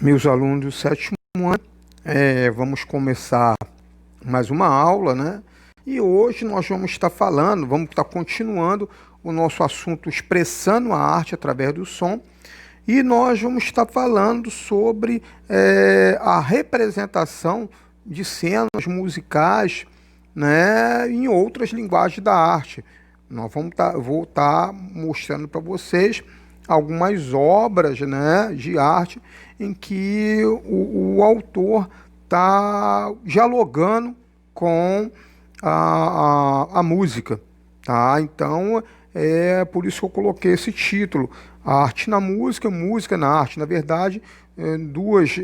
Meus alunos do sétimo ano, vamos começar mais uma aula, né? E hoje nós vamos estar falando, vamos estar continuando o nosso assunto expressando a arte através do som. E nós vamos estar falando sobre a representação de cenas musicais, né, em outras linguagens da arte. Vou estar mostrando para vocês algumas obras, né, de arte em que o autor está dialogando com a música, tá? Então é por isso que eu coloquei esse título, a arte na música, música na arte. Na verdade, duas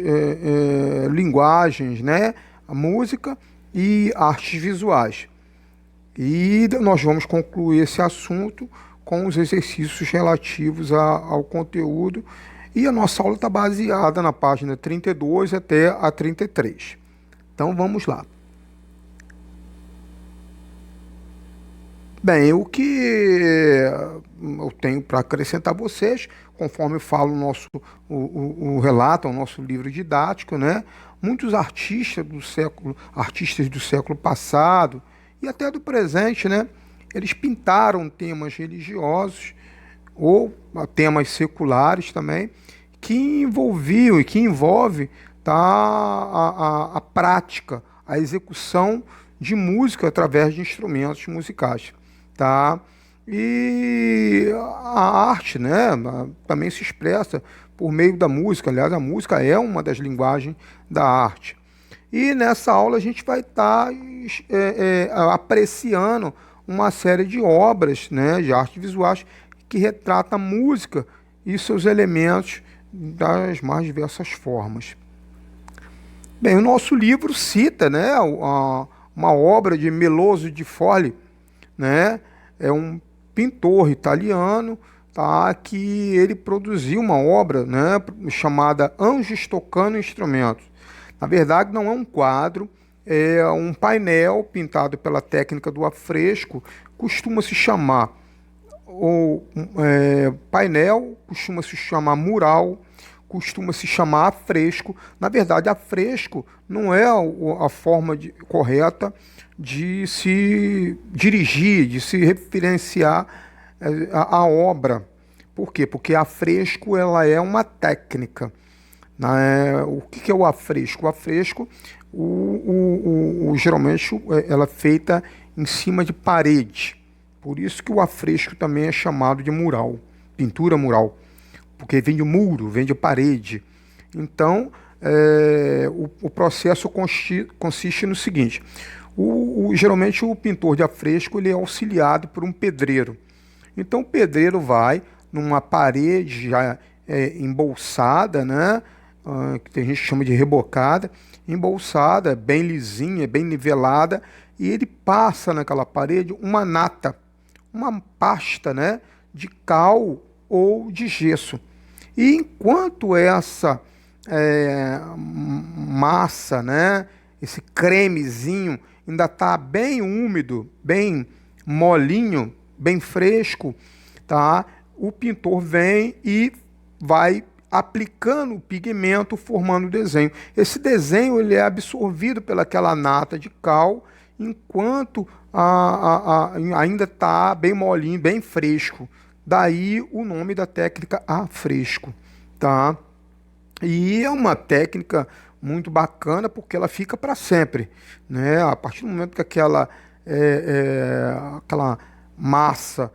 linguagens, né? A música e artes visuais. E nós vamos concluir esse assunto com os exercícios relativos ao conteúdo. E a nossa aula está baseada na página 32 até a 33. Então vamos lá. Bem, o que eu tenho para acrescentar a vocês, conforme eu falo o relato, o nosso livro didático, né? Muitos artistas do século passado e até do presente, né? Eles pintaram temas religiosos ou temas seculares também, que envolviam e que envolve, tá, a prática, a execução de música através de instrumentos musicais, tá? E a arte, né, também se expressa por meio da música. Aliás, a música é uma das linguagens da arte. E nessa aula a gente vai estar apreciando uma série de obras, né, de artes visuais que retrata a música e seus elementos das mais diversas formas. Bem, o nosso livro cita, né, uma obra de Meloso di Foli, né, é um pintor italiano, tá, que ele produziu uma obra, né, chamada Anjos Tocando Instrumentos. Na verdade, não é um quadro, é um painel pintado pela técnica do afresco, costuma se chamar painel, costuma se chamar mural, costuma se chamar afresco. Na verdade, afresco não é a forma correta de se dirigir, de se referenciar a obra. Por quê? Porque afresco ela é uma técnica. O que é o afresco? O afresco, geralmente, ela é feita em cima de parede. Por isso que o afresco também é chamado de mural, pintura mural, porque vem de muro, vem de parede. Então, o processo consiste no seguinte: geralmente o pintor de afresco ele é auxiliado por um pedreiro. Então, o pedreiro vai numa parede já embolsada, né? Que tem gente que chama de rebocada, embolsada, bem lisinha, bem nivelada, e ele passa naquela parede uma nata, uma pasta, né, de cal ou de gesso. E enquanto essa massa, né, esse cremezinho ainda está bem úmido, bem molinho, bem fresco, tá? O pintor vem e vai aplicando o pigmento, formando o desenho. Esse desenho ele é absorvido pelaquela nata de cal, enquanto ainda está bem molinho, bem fresco. Daí o nome da técnica afresco, tá? E é uma técnica muito bacana porque ela fica para sempre, né? A partir do momento que aquela massa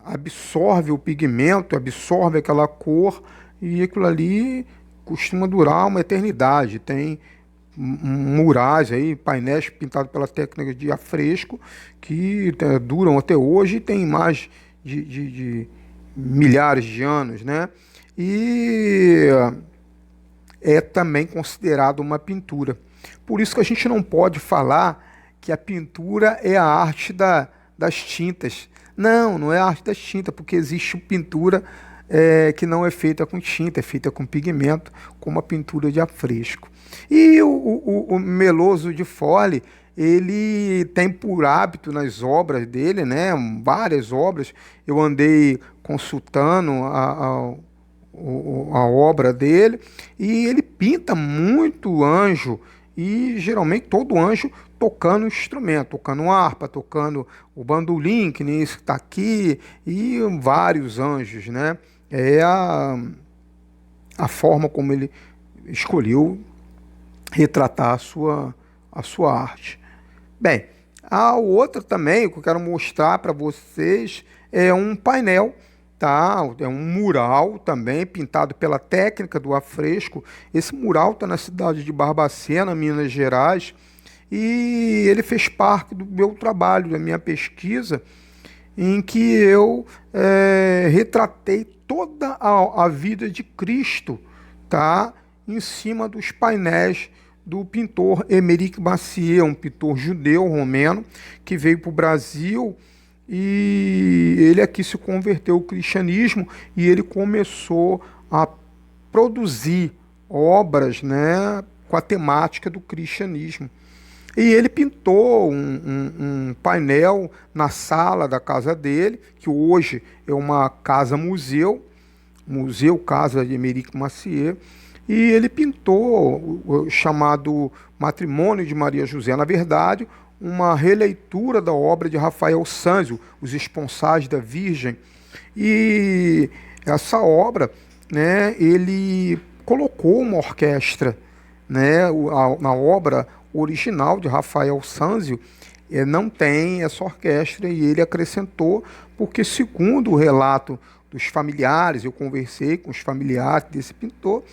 absorve o pigmento, absorve aquela cor, e aquilo ali costuma durar uma eternidade. Tem murais aí, painéis pintados pela técnica de afresco que duram até hoje e tem mais de milhares de anos, né? E é também considerado uma pintura. Por isso que a gente não pode falar que a pintura é a arte das tintas. Não, não é a arte das tintas, porque existe pintura que não é feita com tinta, é feita com pigmento, como a pintura de afresco. E o Meloso di Foli, ele tem por hábito nas obras dele, né, várias obras, eu andei consultando a obra dele, e ele pinta muito anjo, e geralmente todo anjo tocando um instrumento, tocando harpa, tocando o bandolim, que nem esse que está aqui, e vários anjos, né? É a forma como ele escolheu retratar a sua arte. Bem, a outra também que eu quero mostrar para vocês é um painel, tá? É um mural também pintado pela técnica do afresco. Esse mural está na cidade de Barbacena, Minas Gerais, e ele fez parte do meu trabalho, da minha pesquisa, em que eu retratei toda a vida de Cristo, tá? Em cima dos painéis do pintor Émeric Massieu, um pintor judeu romeno que veio para o Brasil, e ele aqui se converteu ao cristianismo e ele começou a produzir obras, né, com a temática do cristianismo. E ele pintou um painel na sala da casa dele, que hoje é uma casa-museu, Museu Casa de Émeric Massieu, e ele pintou o chamado Matrimônio de Maria José. Na verdade, uma releitura da obra de Rafael Sanzio, Os Esponsais da Virgem. E essa obra, né, ele colocou uma orquestra, né, na obra original de Rafael Sanzio, não tem essa orquestra, e ele acrescentou, porque segundo o relato dos familiares, eu conversei com os familiares desse pintor,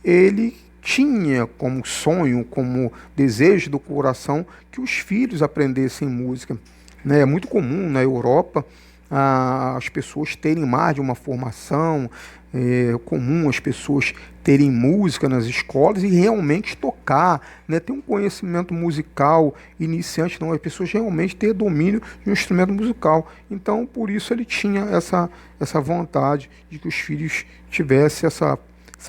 ele tinha como sonho, como desejo do coração, que os filhos aprendessem música, né? É muito comum na Europa as pessoas terem mais de uma formação, é comum as pessoas terem música nas escolas e realmente tocar, né? Ter um conhecimento musical iniciante, não, as pessoas realmente ter domínio de um instrumento musical. Então, por isso ele tinha essa vontade de que os filhos tivessem essa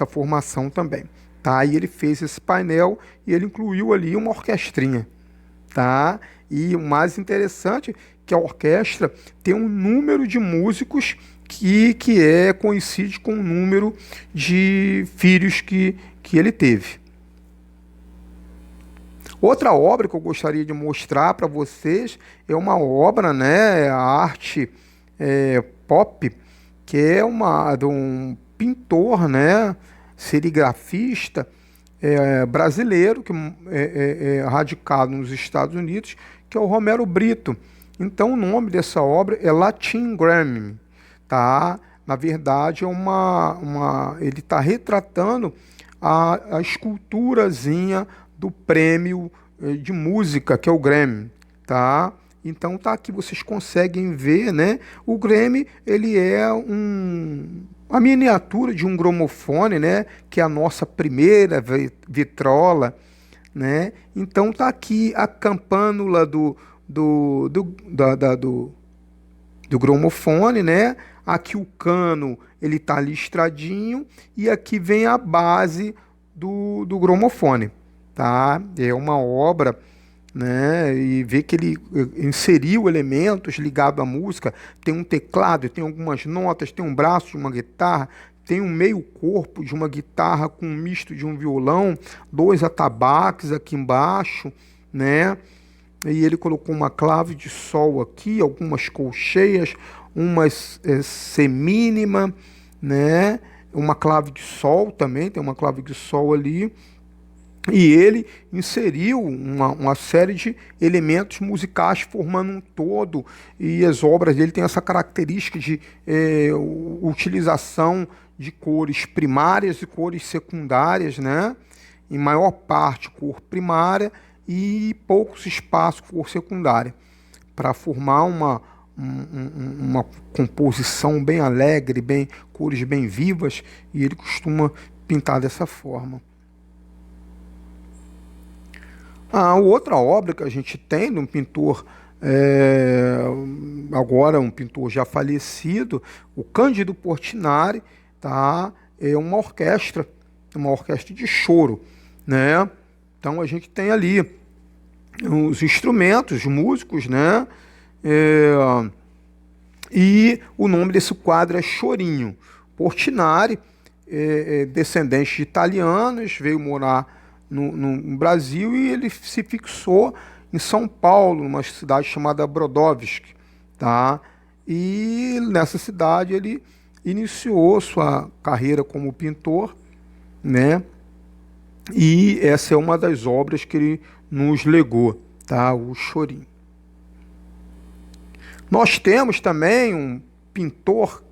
formação também, tá? E ele fez esse painel e ele incluiu ali uma orquestrinha, tá? E o mais interessante é que a orquestra tem um número de músicos que coincide com o número de filhos que ele teve. Outra obra que eu gostaria de mostrar para vocês é uma obra, né, a arte pop, que é de um pintor, né, serigrafista brasileiro, que é radicado nos Estados Unidos, que é o Romero Brito. Então o nome dessa obra é Latin Grammy, tá? Na verdade ele está retratando a esculturazinha do prêmio de música, que é o Grammy, tá? Então tá aqui, vocês conseguem ver, né? O Grammy, ele é a miniatura de um gramofone, né? Que é a nossa primeira vitrola, né? Então tá aqui a campânula do gramofone, né? Aqui o cano, ele tá listradinho, e aqui vem a base do gramofone, tá? É uma obra, né? E ver que ele inseriu elementos ligados à música. Tem um teclado, tem algumas notas, tem um braço de uma guitarra, tem um meio corpo de uma guitarra com um misto de um violão, dois atabaques aqui embaixo, né? E ele colocou uma clave de sol aqui, algumas colcheias, umas semínima, né? Uma clave de sol também, tem uma clave de sol ali. E ele inseriu uma série de elementos musicais formando um todo, e as obras dele têm essa característica de utilização de cores primárias e cores secundárias, né? Em maior parte cor primária e poucos espaços cor secundária, para formar uma composição bem alegre, cores bem vivas, e ele costuma pintar dessa forma. A outra obra que a gente tem de um pintor, agora um pintor já falecido, o Cândido Portinari, tá? É uma orquestra de choro, né? Então a gente tem ali os instrumentos, os músicos, né? E o nome desse quadro é Chorinho. Portinari descendente de italianos, veio morar no Brasil e ele se fixou em São Paulo, numa cidade chamada Brodowski, tá? E nessa cidade ele iniciou sua carreira como pintor, né? E essa é uma das obras que ele nos legou, tá? O Chorinho. Nós temos também um pintor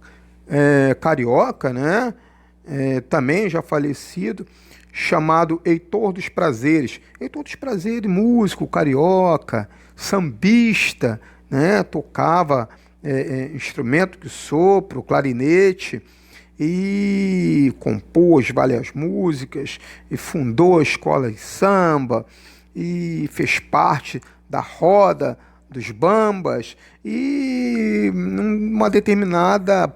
carioca, né? Também já falecido, chamado Heitor dos Prazeres. Heitor dos Prazeres, músico carioca, sambista, né? Tocava instrumento de sopro, clarinete, e compôs várias músicas, e fundou a escola de samba, e fez parte da roda dos bambas, e numa determinada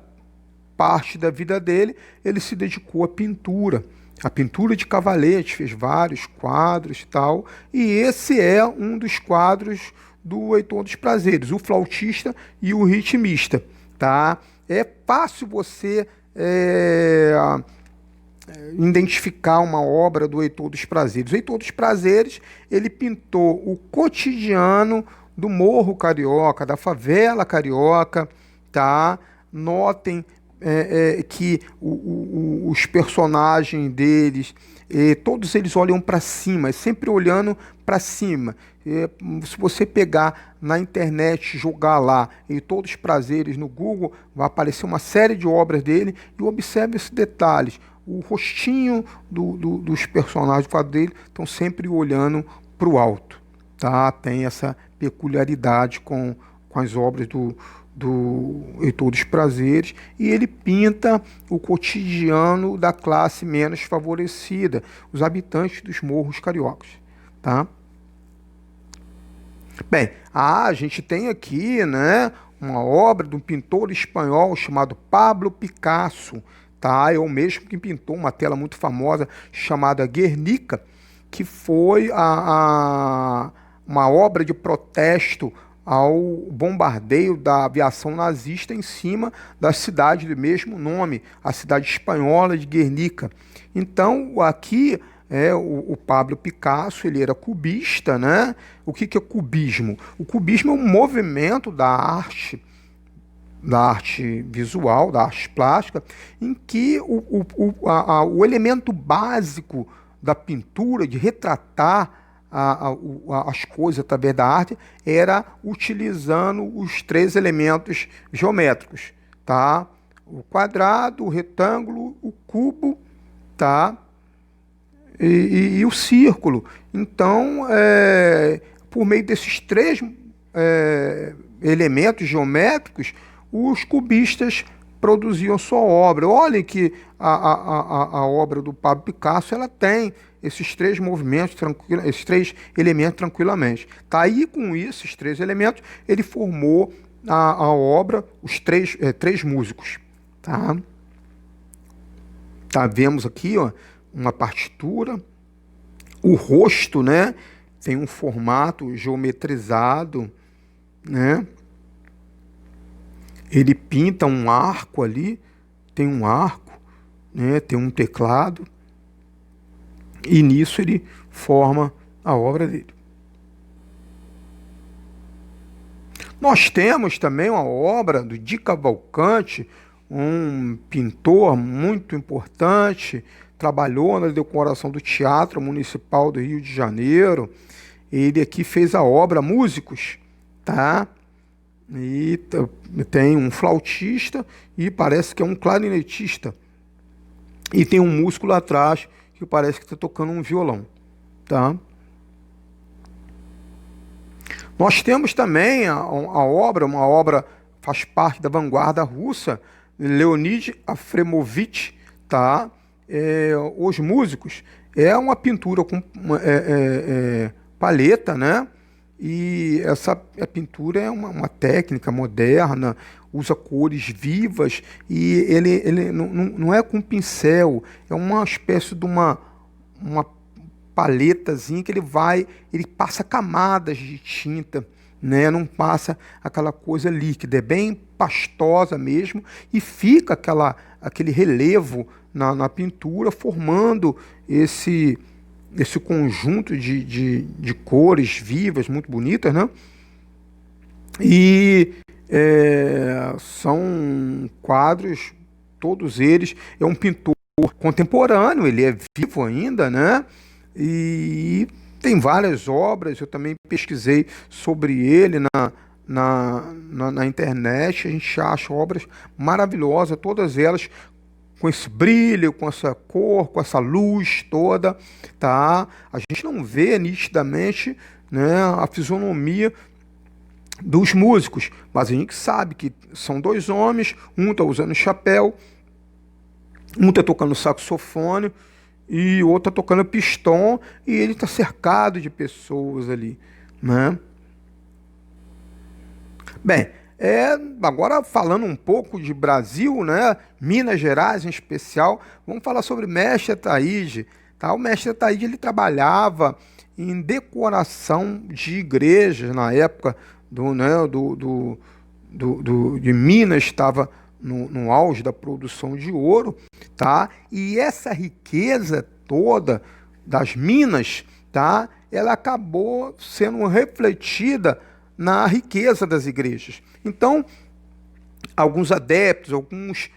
parte da vida dele, ele se dedicou à pintura. A pintura de cavalete, fez vários quadros e tal, e esse é um dos quadros do Heitor dos Prazeres, o flautista e o ritmista, tá? É fácil você identificar uma obra do Heitor dos Prazeres. O Heitor dos Prazeres, ele pintou o cotidiano do morro carioca, da favela carioca, tá? Notem que os personagens deles, todos eles olham para cima, é sempre olhando para cima. Se você pegar na internet, jogar lá e todos os prazeres no Google, vai aparecer uma série de obras dele, e observe esses detalhes. O rostinho dos personagens do quadro dele estão sempre olhando para o alto, tá? Tem essa peculiaridade com as obras do Heitor dos Prazeres, e ele pinta o cotidiano da classe menos favorecida, os habitantes dos morros cariocas, tá? Bem, a gente tem aqui, né, uma obra de um pintor espanhol chamado Pablo Picasso, tá? É o mesmo que pintou uma tela muito famosa chamada Guernica, que foi uma obra de protesto ao bombardeio da aviação nazista em cima da cidade do mesmo nome, a cidade espanhola de Guernica. Então, aqui o Pablo Picasso, ele era cubista, né? O que é cubismo? O cubismo é um movimento da arte visual, da arte plástica, em que o elemento básico da pintura, de retratar as coisas através da arte, era utilizando os três elementos geométricos, tá? O quadrado, o retângulo, o cubo, tá? E o círculo. Então, por meio desses três elementos geométricos, os cubistas produziam sua obra. Olhem que a obra do Pablo Picasso, ela tem esses três movimentos, esses três elementos tranquilamente. Tá aí, com isso, esses três elementos, ele formou a obra, os três músicos. Tá? Vemos aqui, ó, uma partitura, o rosto, né, tem um formato geometrizado, né? Ele pinta um arco ali, tem um arco, né, tem um teclado, e nisso ele forma a obra dele. Nós temos também uma obra do Di Cavalcanti, um pintor muito importante, trabalhou na decoração do Teatro Municipal do Rio de Janeiro. Ele aqui fez a obra Músicos, tá? E tem um flautista e parece que é um clarinetista. E tem um músico lá atrás que parece que está tocando um violão, tá? Nós temos também uma obra faz parte da vanguarda russa, Leonid Efremovich, tá? Os Músicos, é uma pintura com palheta, né? E a pintura é uma técnica moderna, usa cores vivas, e ele não é com pincel, é uma espécie de uma paletazinha que ele passa camadas de tinta, né? Não passa aquela coisa líquida, é bem pastosa mesmo e fica aquele relevo na pintura, formando esse conjunto de cores vivas, muito bonitas, né? E são quadros, todos eles, é um pintor contemporâneo, ele é vivo ainda, né? E tem várias obras, eu também pesquisei sobre ele na internet, a gente acha obras maravilhosas, todas elas com esse brilho, com essa cor, com essa luz toda, tá? A gente não vê nitidamente, né, a fisionomia dos músicos, mas a gente sabe que são dois homens, um está usando chapéu, um está tocando saxofone e o outro está tocando pistão e ele está cercado de pessoas ali, né? Bem, agora falando um pouco de Brasil, né? Minas Gerais em especial, vamos falar sobre Mestre Ataíde, tá? O Mestre Ataíde ele trabalhava em decoração de igrejas na época de Minas, estava no auge da produção de ouro, tá? E essa riqueza toda das minas, tá? Ela acabou sendo refletida na riqueza das igrejas. Então, alguns adeptos, alguns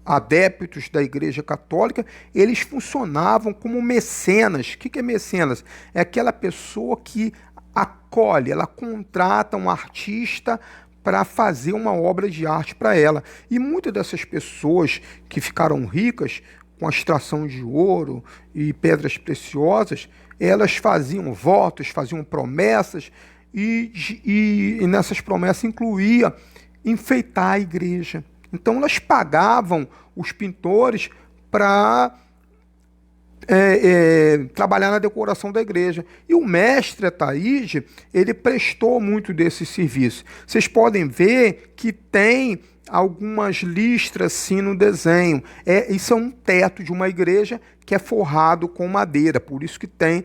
adeptos da Igreja Católica, eles funcionavam como mecenas. O que é mecenas? É aquela pessoa que acolhe, ela contrata um artista para fazer uma obra de arte para ela. E muitas dessas pessoas que ficaram ricas com a extração de ouro e pedras preciosas, elas faziam votos, faziam promessas, e nessas promessas incluía enfeitar a igreja. Então elas pagavam os pintores para trabalhar na decoração da igreja. E o mestre Ataíde, ele prestou muito desse serviço. Vocês podem ver que tem algumas listras assim no desenho. Isso é um teto de uma igreja que é forrado com madeira, por isso que tem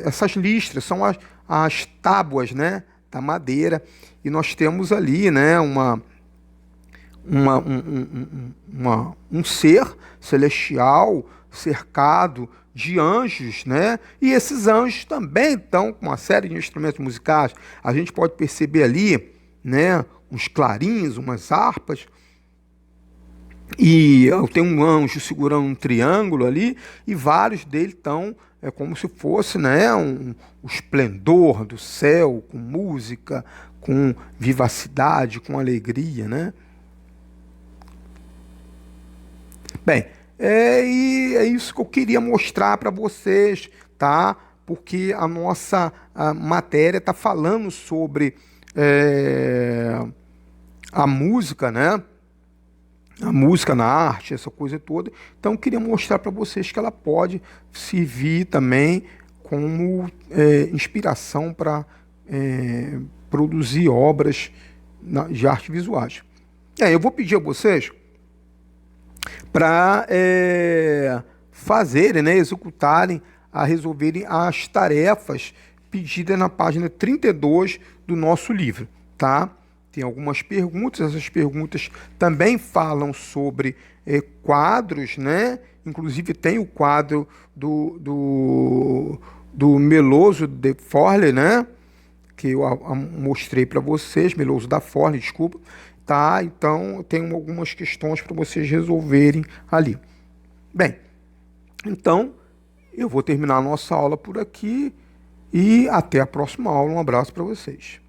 essas listras, são as tábuas, né, da madeira. E nós temos ali, né, um ser celestial cercado de anjos, né? E esses anjos também estão com uma série de instrumentos musicais. A gente pode perceber ali, né, uns clarins, umas harpas. E tem um anjo segurando um triângulo ali, e vários deles estão como se fosse, né, o esplendor do céu, com música, com vivacidade, com alegria, né? Bem, e é isso que eu queria mostrar para vocês, tá? Porque a nossa matéria está falando sobre a música, né? A música na arte, essa coisa toda. Então, eu queria mostrar para vocês que ela pode servir também como inspiração para produzir obras de arte visuais. Eu vou pedir a vocês para fazerem, né, executarem, a resolverem as tarefas pedidas na página 32 do nosso livro, tá? Tem algumas perguntas, essas perguntas também falam sobre quadros, né? Inclusive tem o quadro do Meloso de Forlì, né? Que eu mostrei para vocês, Meloso da Forlì, desculpa. Tá? Então, eu tenho algumas questões para vocês resolverem ali. Bem, então, eu vou terminar a nossa aula por aqui e até a próxima aula. Um abraço para vocês.